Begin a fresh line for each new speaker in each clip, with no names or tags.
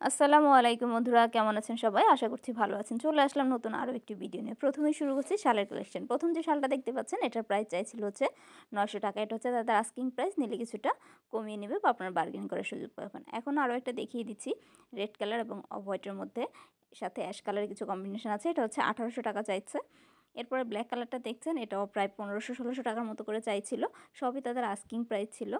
আসসালামু আলাইকুম বন্ধুরা, কেমন আছেন সবাই? আশা করছি ভালো আছেন। চলে আসলাম নতুন আরও একটি ভিডিও নিয়ে। প্রথমেই শুরু করছি শালের কালেকশন। প্রথম যে শালটা দেখতে পাচ্ছেন এটার প্রাইস চাইছিল হচ্ছে ৯০০ টাকা। এটা হচ্ছে তাদের আস্কিং প্রাইস, নিলে কিছুটা কমিয়ে নেবে বা আপনারা বার্গেনিং করার সুযোগ পাবেন। এখন আরও একটা দেখিয়ে দিচ্ছি রেড কালার এবং অফ হোয়াইটের মধ্যে, সাথে অ্যাশ কালারের কিছু কম্বিনেশন আছে। এটা হচ্ছে ১৮০০ টাকা চাইছে। এরপরে ব্ল্যাক কালারটা দেখছেন, এটাও প্রায় ১৫০০-১৬০০ টাকার মতো করে চাইছিল। সবই তাদের আস্কিং প্রাইস ছিল।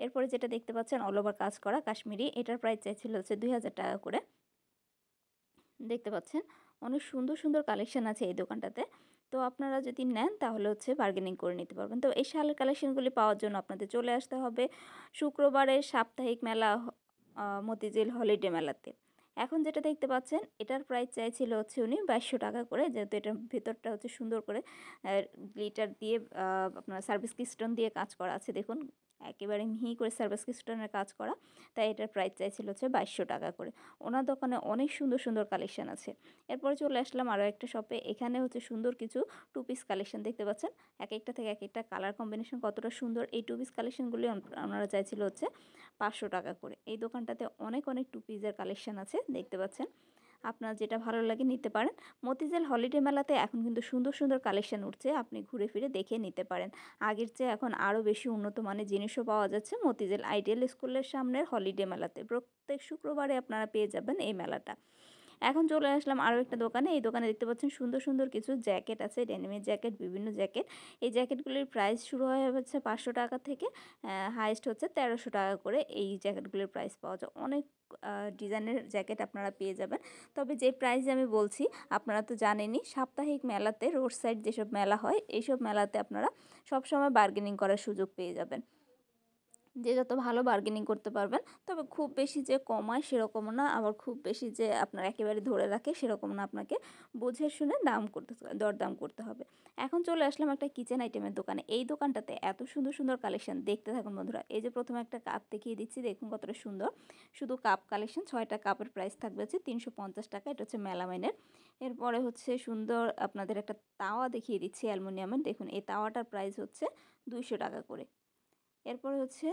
এরপরে যেটা দেখতে পাচ্ছেন অল ওভার কাজ করা কাশ্মীরি, এটার প্রাইস চাইছিল হচ্ছে ২০০০ টাকা করে। দেখতে পাচ্ছেন অনেক সুন্দর সুন্দর কালেকশন আছে এই দোকানটাতে। তো আপনারা যদি নেন তাহলে হচ্ছে বার্গেনিং করে নিতে পারবেন। তো এই শালের কালেকশনগুলি পাওয়ার জন্য আপনাদের চলে আসতে হবে শুক্রবারের সাপ্তাহিক মেলা মতিঝিল হলিডে মেলাতে। এখন যেটা দেখতে পাচ্ছেন এটার প্রাইস চাইছিল হচ্ছে উনি ২২০০ টাকা করে, যেহেতু এটার ভেতরটা হচ্ছে সুন্দর করে গ্লিটার দিয়ে আপনার সার্ভিস কিস্টোন দিয়ে কাজ করা আছে। দেখুন একেবারে মিহি করে সার্ভিস কিস্টোনের কাজ করা, তাই এটার প্রাইস চাইছিল হচ্ছে ২২০০ টাকা করে। ওনার দোকানে অনেক সুন্দর সুন্দর কালেকশন আছে। এরপরে চলে আসলাম আরও একটা শপে। এখানে হচ্ছে সুন্দর কিছু টু পিস কালেকশন দেখতে পাচ্ছেন। এক একটা থেকে এক একটা কালার কম্বিনেশন কতটা সুন্দর। এই টু পিস কালেকশনগুলি ওনারা চাইছিল হচ্ছে ৫০০ টাকা করে। এই দোকানটাতে অনেক অনেক টু পিসের কালেকশন আছে, দেখতে পাচ্ছেন। আপনার যেটা ভালো লাগে নিতে পারেন। মতিঝিল হলিডে মেলাতে এখন কিন্তু সুন্দর সুন্দর কালেকশন উঠছে, আপনি ঘুরে ফিরে দেখে নিতে পারেন। আগের চেয়ে এখন আরও বেশি উন্নত মানের জিনিসও পাওয়া যাচ্ছে মতিঝিল আইডিয়াল স্কুলের সামনের হলিডে মেলাতে। প্রত্যেক শুক্রবারে আপনারা পেয়ে যাবেন এই মেলাটা। এখন চলে আসলাম আরও একটা দোকানে। এই দোকানে দেখতে পাচ্ছেন সুন্দর সুন্দর কিছু জ্যাকেট আছে, ডেনিমের জ্যাকেট, বিভিন্ন জ্যাকেট। এই জ্যাকেটগুলির প্রাইস শুরু হয় হচ্ছে ৫০০ টাকা থেকে, হাইয়েস্ট হচ্ছে ১৩০০ টাকা করে এই জ্যাকেটগুলির প্রাইস পাওয়া যায়। অনেক ডিজাইনের জ্যাকেট আপনারা পেয়ে যাবেন। তবে যে প্রাইস আমি বলছি আপনারা তো জানেনই, সাপ্তাহিক মেলাতে রোড সাইড যেসব মেলা হয় এইসব মেলাতে আপনারা সবসময় বার্গেনিং করার সুযোগ পেয়ে যাবেন, যে যত ভালো বার্গেনিং করতে পারবেন। তবে খুব বেশি যে কমায় সেরকমও না, আবার খুব বেশি যে আপনার একেবারে ধরে রাখে সেরকম না। আপনাকে বুঝে শুনে দরদাম করতে হবে। এখন চলে আসলাম একটা কিচেন আইটেমের দোকানে। এই দোকানটাতে এত সুন্দর সুন্দর কালেকশন, দেখতে থাকুন বন্ধুরা। এই যে প্রথমে একটা কাপ দেখিয়ে দিচ্ছি, দেখুন কতটা সুন্দর। শুধু কাপ কালেকশন, 6টা কাপের প্রাইস থাকবে হচ্ছে ৩৫০ টাকা। এটা হচ্ছে মেলামাইনের। এরপরে হচ্ছে সুন্দর আপনাদের একটা তাওয়া দেখিয়ে দিচ্ছি অ্যালুমিনিয়ামের। দেখুন এই তাওয়াটার প্রাইস হচ্ছে ২০০ টাকা করে। এরপরে হচ্ছে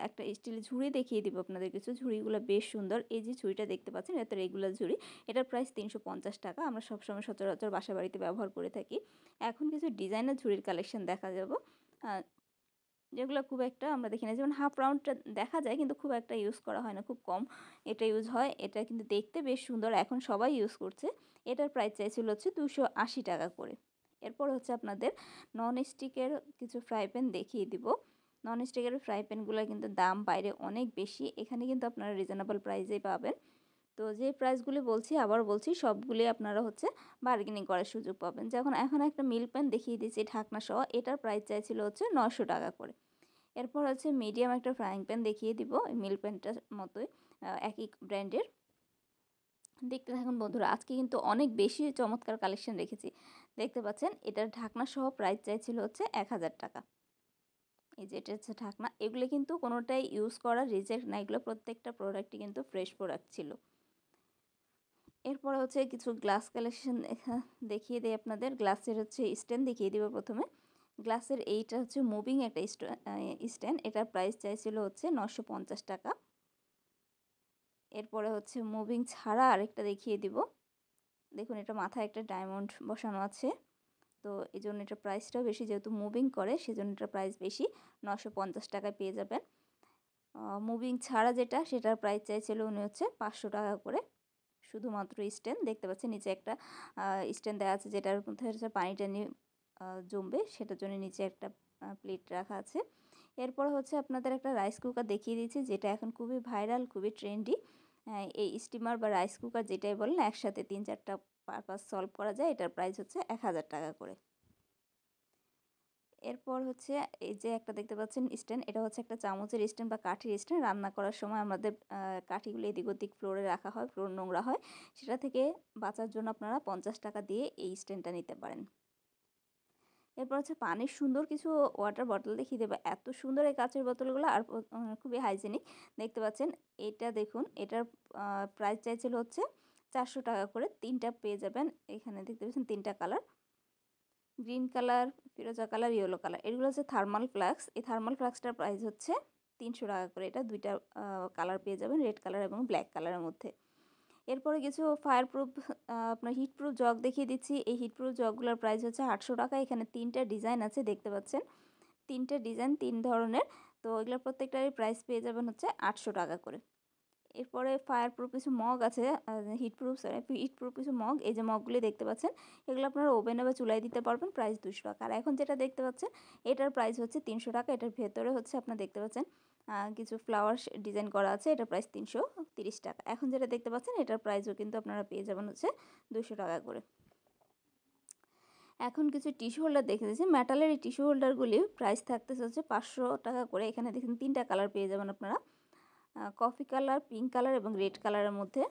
একটা স্টিলের ঝুড়ি দেখিয়ে দিব আপনাদের কিছু। ঝুড়িগুলো বেশ সুন্দর। এই যে ঝুড়িটা দেখতে পাচ্ছেন এটা রেগুলার ঝুড়ি। এটার প্রাইস ৩৫০ টাকা। আমরা সবসময় সচরাচর বাসা বাড়িতে ব্যবহার করে থাকি। এখন কিছু ডিজাইনার ঝুড়ির কালেকশন দেখা যাব, যেগুলো খুব একটা আমরা দেখি না। যেমন হাফ রাউন্ডটা দেখা যায় কিন্তু খুব একটা ইউজ করা হয় না, খুব কম এটা ইউজ হয়। এটা কিন্তু দেখতে বেশ সুন্দর, এখন সবাই ইউজ করছে। এটার প্রাইস চাইছিল হচ্ছে ২৮০ টাকা করে। এরপর হচ্ছে আপনাদের নন স্টিকের কিছু ফ্রাই প্যান দেখিয়ে দিব। নন স্টিকের ফ্রাই প্যানগুলোর কিন্তু দাম বাইরে অনেক বেশি, এখানে কিন্তু আপনারা রিজনেবল প্রাইসেই পাবেন। তো যে প্রাইসগুলি বলছি আবার বলছি, সবগুলি আপনারা হচ্ছে বার্গেনিং করার সুযোগ পাবেন। যখন এখন একটা মিল্ক প্যান দেখিয়ে দিচ্ছি ঢাকনা সহ, এটার প্রাইস চাইছিল হচ্ছে ৯০০ টাকা করে। এরপর হচ্ছে মিডিয়াম একটা ফ্রাইং প্যান দেখিয়ে দিব, মিল্ক প্যানটার মতোই, একই ব্র্যান্ডের। দেখতে থাকুন বন্ধুরা, আজকে কিন্তু অনেক বেশি চমৎকার কালেকশন রেখেছি। দেখতে পাচ্ছেন এটার ঢাকনা সহ প্রাইস চাইছিল হচ্ছে ১০০০ টাকা। এই যে এটা হচ্ছে ঢাকনা, এগুলো কিন্তু কোনোটাই ইউজ করা রিজেক্ট না, এগুলো প্রত্যেকটা প্রোডাক্টই কিন্তু ফ্রেশ প্রোডাক্ট ছিল। এরপরে হচ্ছে কিছু গ্লাস কালেকশন দেখিয়ে দিই আপনাদের। গ্লাসের হচ্ছে স্ট্যান্ড দেখিয়ে দিব প্রথমে। গ্লাসের এইটা হচ্ছে মুভিং একটা স্ট্যান্ড, এটার প্রাইস চাইছিল হচ্ছে ৯৫০ টাকা। এরপরে হচ্ছে মুভিং ছাড়া আরেকটা দেখিয়ে দিব। দেখুন এটা মাথায় একটা ডায়মন্ড বসানো আছে, তো এই জন্য এটার প্রাইসটাও বেশি, যেহেতু মুভিং করে সেজন্য এটার প্রাইস বেশি। ৯৫০ টাকায় পেয়ে যাবেন। মুভিং ছাড়া যেটা, সেটার প্রাইস চাইছিল উনি হচ্ছে ৫০০ টাকা করে। শুধুমাত্র স্ট্যান্ড দেখতে পাচ্ছেন, নিচে একটা স্ট্যান্ড দেওয়া আছে যেটার মধ্যে হচ্ছে পানি টানি জমবে, সেটার জন্য নিচে একটা প্লেট রাখা আছে। এরপর হচ্ছে আপনাদের একটা রাইস কুকার দেখিয়ে দিয়েছি, যেটা এখন খুবই ভাইরাল, খুবই ট্রেন্ডি। এই স্টিমার বা রাইস কুকার যেটাই বলেন, একসাথে ৩-৪টা পারপাস সলভ করা যায়। এটার প্রাইস হচ্ছে ১০০০ টাকা করে। এরপর হচ্ছে এই যে একটা দেখতে পাচ্ছেন স্ট্যান্ড, এটা হচ্ছে একটা চামচের স্ট্যান্ড বা কাঠির স্ট্যান্ড। রান্না করার সময় আমাদের কাঠিগুলো এদিক ওদিক ফ্লোরে রাখা হয়, ফ্লোর নোংরা হয়, সেটা থেকে বাঁচার জন্য আপনারা ৫০ টাকা দিয়ে এই স্ট্যান্ডটা নিতে পারেন। এরপর হচ্ছে পানির সুন্দর কিছু ওয়াটার বটল দেখিয়ে দেবো। এত সুন্দর এই কাচের বোতলগুলো, আর খুবই হাইজেনিক। দেখতে পাচ্ছেন এটা দেখুন, এটার প্রাইস চাইছিল হচ্ছে ৪০০ টাকা করে। ৩টা পেয়ে যাবেন এখানে, দেখতে পাচ্ছেন 3টা কালার, গ্রিন কালার, ফিরোজা কালার, ইয়েলো কালার। এগুলো হচ্ছে থার্মাল ফ্লাস্ক। এই থার্মাল ফ্লাস্কটার প্রাইস হচ্ছে 300 টাকা করে। এটা দুইটা কালার পেয়ে যাবেন, রেড কালার এবং ব্ল্যাক কালারের মধ্যে। এরপরে কিছু ফায়ার প্রুফ আপনার হিট প্রুফ জগ দেখিয়ে দিচ্ছি। এই হিট প্রুফ জগগুলোর প্রাইস হচ্ছে 800 টাকা। এখানে 3টা ডিজাইন আছে, দেখতে পাচ্ছেন 3টে ডিজাইন 3 ধরনের। তো এগুলোর প্রত্যেকটারই প্রাইস পেয়ে যাবেন হচ্ছে 800 টাকা করে। এরপরে ফায়ার প্রুফ কিছু মগ আছে, হিট প্রুফ কিছু মগ। এই যে মগগুলি দেখতে পাচ্ছেন, এগুলো আপনারা ওভেনে বা চুলায় দিতে পারবেন, প্রাইস 200 টাকা। আর এখন যেটা দেখতে পাচ্ছেন এটার প্রাইস হচ্ছে 300 টাকা। এটার ভেতরে হচ্ছে আপনারা দেখতে পাচ্ছেন কিছু ফ্লাওয়ার ডিজাইন করা আছে, এটার প্রাইস 330 টাকা। এখন যেটা দেখতে পাচ্ছেন এটার প্রাইসও কিন্তু আপনারা পেয়ে যাবেন হচ্ছে 200 টাকা করে। এখন কিছু টিস্যু হোল্ডার দেখে দিচ্ছি। মেটালের এই টিস্যু হোল্ডারগুলি প্রাইস থাকতেছে হচ্ছে 500 টাকা করে। এখানে দেখুন 3টা কালার পেয়ে যাবেন আপনারা, কফি কালার, পিঙ্ক কালার এবং রেড কালারের মধ্যে।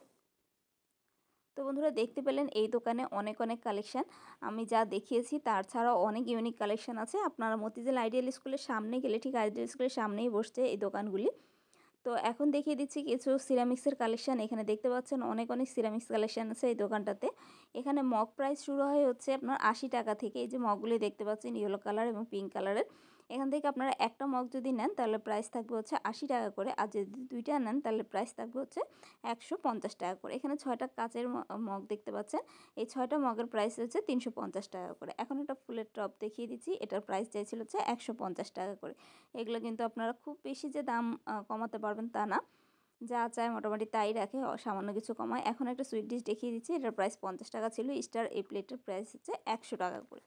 তো বন্ধুরা দেখতে পেলেন এই দোকানে অনেক অনেক কালেকশান। আমি যা দেখিয়েছি তার ছাড়াও অনেক ইউনিক কালেকশান আছে। আপনারা মতিঝিল আইডিয়াল স্কুলের সামনে গেলে, ঠিক আইডিয়াল স্কুলের সামনেই বসছে এই দোকানগুলি। তো এখন দেখিয়ে দিচ্ছি কিছু সিরামিক্সের কালেকশান। এখানে দেখতে পাচ্ছেন অনেক অনেক সিরামিক্স কালেকশান আছে এই দোকানটাতে। এখানে মগ প্রাইস শুরু হয় হচ্ছে আপনার 80 টাকা থেকে। এই যে মগগুলি দেখতে পাচ্ছেন ইয়েলো কালার এবং পিঙ্ক কালারের। এখান থেকে আপনারা একটা মগ যদি নেন তাহলে প্রাইস থাকবে হচ্ছে 80 টাকা করে। আর যদি দুইটা নেন তাহলে প্রাইস থাকবে হচ্ছে 150 টাকা করে। এখানে 6টা কাচের মগ দেখতে পাচ্ছেন। এই 6টা মগের প্রাইস হচ্ছে 350 টাকা করে। এখন একটা ফুলের টব দেখিয়ে দিচ্ছি, এটার প্রাইস চাইছিল হচ্ছে 150 টাকা করে। এগুলো কিন্তু আপনারা খুব বেশি যে দাম কমাতে পারবেন তা না, যা চায় মোটামুটি তাই রাখে, সামান্য কিছু কমায়। এখন একটা সুইট ডিশ দেখিয়ে দিচ্ছি, এটার প্রাইস 50 টাকা ছিল। স্টার এই প্লেটের প্রাইস হচ্ছে 100 টাকা করে।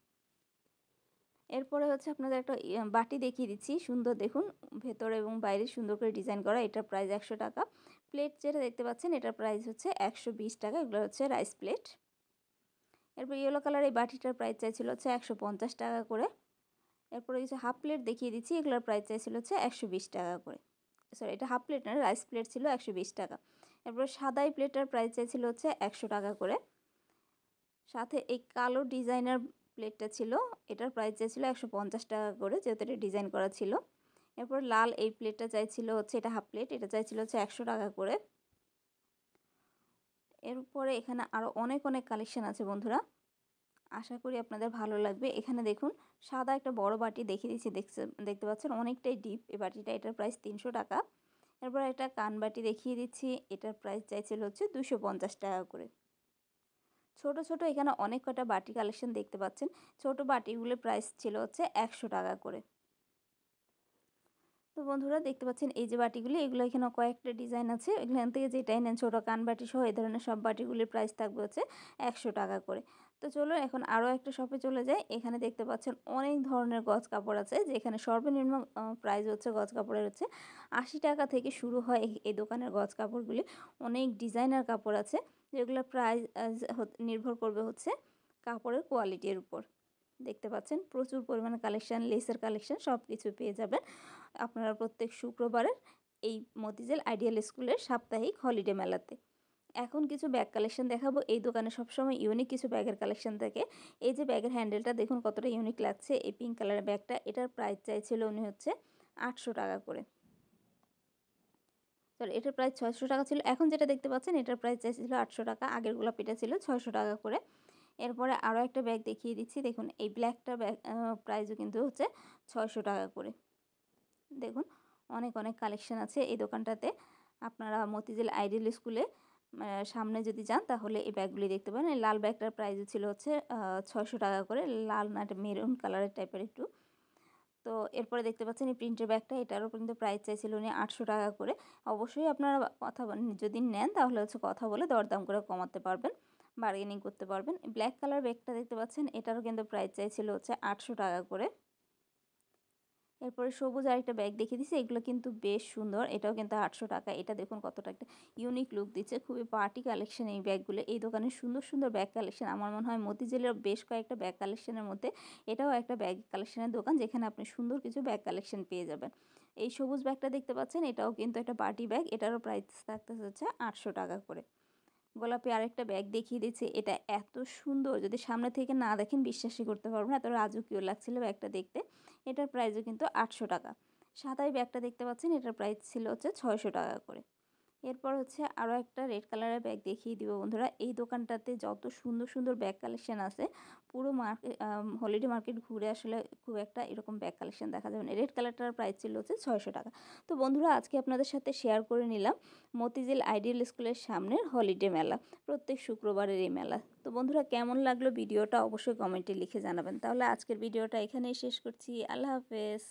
এরপরে হচ্ছে আপনাদের একটা বাটি দেখিয়ে দিচ্ছি, সুন্দর দেখুন, ভেতরে এবং বাইরে সুন্দর করে ডিজাইন করা। এটার প্রাইস 100 টাকা। প্লেট যেটা দেখতে পাচ্ছেন এটার প্রাইস হচ্ছে 120 টাকা। এগুলো হচ্ছে রাইস প্লেট। এরপর ইয়েলো কালার এই বাটিটার প্রাইস চাইছিল হচ্ছে 150 টাকা করে। এরপরে কিছু হাফ প্লেট দেখিয়ে দিচ্ছি, এগুলোর প্রাইস চাইছিল হচ্ছে 120 টাকা করে। সরি, এটা হাফ প্লেট না, রাইস প্লেট ছিল 120 টাকা। এরপর সাদা এই প্লেটটার প্রাইস চাইছিল হচ্ছে 100 টাকা করে। সাথে এই কালো ডিজাইনার প্লেটটা ছিল, এটার প্রাইস চাইছিল 150 টাকা করে, যেহেতু এটা ডিজাইন করা ছিল। এরপর লাল এই প্লেটটা চাইছিল হচ্ছে, এটা হাফ প্লেট, এটা চাইছিল হচ্ছে 100 টাকা করে। এরপরে এখানে আরও অনেক অনেক কালেকশন আছে বন্ধুরা, আশা করি আপনাদের ভালো লাগবে। এখানে দেখুন সাদা একটা বড় বাটি দেখিয়ে দিচ্ছি, দেখতে পাচ্ছেন অনেকটাই ডিপ এই বাটিটা, এটার প্রাইস 300 টাকা। এরপর একটা কানবাটি দেখিয়ে দিচ্ছি, এটার প্রাইস চাইছিল হচ্ছে 250 টাকা করে। ছোট ছোট এখানে অনেক কটা বাটি কালেকশন দেখতে পাচ্ছেন। ছোট বাটিগুলোর প্রাইস ছিল হচ্ছে 100 টাকা করে। তো বন্ধুরা দেখতে পাচ্ছেন এই যে বাটিগুলি, এগুলো এখানে কয়েকটা ডিজাইন আছে, এখান থেকে যেটাই নেন, ছোটো কানবাটি সহ এই ধরনের সব বাটিগুলির প্রাইস থাকবে হচ্ছে 100 টাকা করে। তো চলো এখন আরও একটা শপে চলে যাই। এখানে দেখতে পাচ্ছেন অনেক ধরনের গজ কাপড় আছে, যেখানে সর্বনিম্ন প্রাইস হচ্ছে গজ কাপড়ের হচ্ছে 80 টাকা থেকে শুরু হয় এই দোকানের গজ কাপড়গুলি। অনেক ডিজাইনার কাপড় আছে, যেগুলোর প্রাইস নির্ভর করবে হচ্ছে কাপড়ের কোয়ালিটির উপর। দেখতে পাচ্ছেন প্রচুর পরিমাণে কালেকশান, লেসের কালেকশান সব কিছু পেয়ে যাবেন আপনারা প্রত্যেক শুক্রবারের এই মতিঝিল আইডিয়াল স্কুলের সাপ্তাহিক হলিডে মেলাতে। এখন কিছু ব্যাগ কালেকশন দেখাবো। এই দোকানে সবসময় ইউনিক কিছু ব্যাগের কালেকশন থাকে। এই যে ব্যাগের হ্যান্ডেলটা দেখুন কতটা ইউনিক লাগছে, এই পিঙ্ক কালারের ব্যাগটা, এটার প্রাইস চাইছিল উনি হচ্ছে 800 টাকা করে। সরি, এটার প্রাইস 600 টাকা ছিল। এখন যেটা দেখতে পাচ্ছেন এটার প্রাইস চাইছিল 800 টাকা, আগের গোলাপিটা ছিল 600 টাকা করে। এরপরে আরও একটা ব্যাগ দেখিয়ে দিচ্ছি, দেখুন এই ব্ল্যাকটা ব্যাগ প্রাইসও কিন্তু হচ্ছে 600 টাকা করে। দেখুন অনেক অনেক কালেকশন আছে এই দোকানটাতে। আপনারা মতিঝিল আইডিয়াল স্কুলে সামনে যদি যান তাহলে এই ব্যাগগুলি দেখতে পারেন। এই লাল ব্যাগটার প্রাইসও ছিল হচ্ছে 600 টাকা করে, লাল না এটা মেরুন কালারের টাইপের একটু। তো এরপরে দেখতে পাচ্ছেন এই প্রিন্টের ব্যাগটা, এটারও কিন্তু প্রাইস চাইছিল উনি 800 টাকা করে। অবশ্যই আপনারা যদি নেন তাহলে হচ্ছে কথা বলে দরদাম করে কমাতে পারবেন, বার্গেনিং করতে পারবেন। ব্ল্যাক কালার ব্যাগটা দেখতে পাচ্ছেন, এটারও কিন্তু প্রাইস চাইছিল হচ্ছে 800 টাকা করে। এরপরে সবুজ আরেকটা ব্যাগ দেখিয়ে দিচ্ছি, এগুলো কিন্তু বেশ সুন্দর, এটাও কিন্তু 800 টাকা। এটা দেখুন কতটা একটা ইউনিক লুক দিচ্ছে, খুবই পার্টি কালেকশন এই ব্যাগগুলো। এই দোকানে সুন্দর সুন্দর ব্যাগ কালেকশন, আমার মনে হয় মতিঝিলের বেশ কয়েকটা ব্যাগ কালেকশনের মধ্যে এটাও একটা ব্যাগ কালেকশনের দোকান, যেখানে আপনি সুন্দর কিছু ব্যাগ কালেকশন পেয়ে যাবেন। এই সবুজ ব্যাগটা দেখতে পাচ্ছেন, এটাও কিন্তু একটা পার্টি ব্যাগ, এটারও প্রাইস থাকতে হচ্ছে 800 টাকা করে। গোলাপি আরেকটা ব্যাগ দেখিয়ে দিচ্ছি, এটা এত সুন্দর, যদি সামনে থেকে না দেখেন বিশ্বাসই করতে পারবেন না, এত রাজকীয় লাগছিল ব্যাগটা দেখতে। এটার প্রাইসও কিন্তু 800 টাকা। সাদা ব্যাগটা দেখতে পাচ্ছেন, এটার প্রাইস ছিল হচ্ছে 600 টাকা করে। এরপর হচ্ছে আরও একটা রেড কালারের ব্যাগ দেখিয়ে দিব বন্ধুরা। এই দোকানটাতে যত সুন্দর সুন্দর ব্যাগ কালেকশন আছে, পুরো মার্কেট হলিডে মার্কেট ঘুরে আসলে খুব একটা এরকম ব্যাগ কালেকশন দেখা যাবে না। রেড কালারটার প্রাইস ছিল হচ্ছে 600 টাকা। তো বন্ধুরা আজকে আপনাদের সাথে শেয়ার করে নিলাম মতিঝিল আইডিয়াল স্কুলের সামনের হলিডে মেলা, প্রত্যেক শুক্রবারের এই মেলা। তো বন্ধুরা কেমন লাগলো ভিডিওটা অবশ্যই কমেন্টে লিখে জানাবেন। তাহলে আজকের ভিডিওটা এখানেই শেষ করছি। আল্লাহ হাফেজ।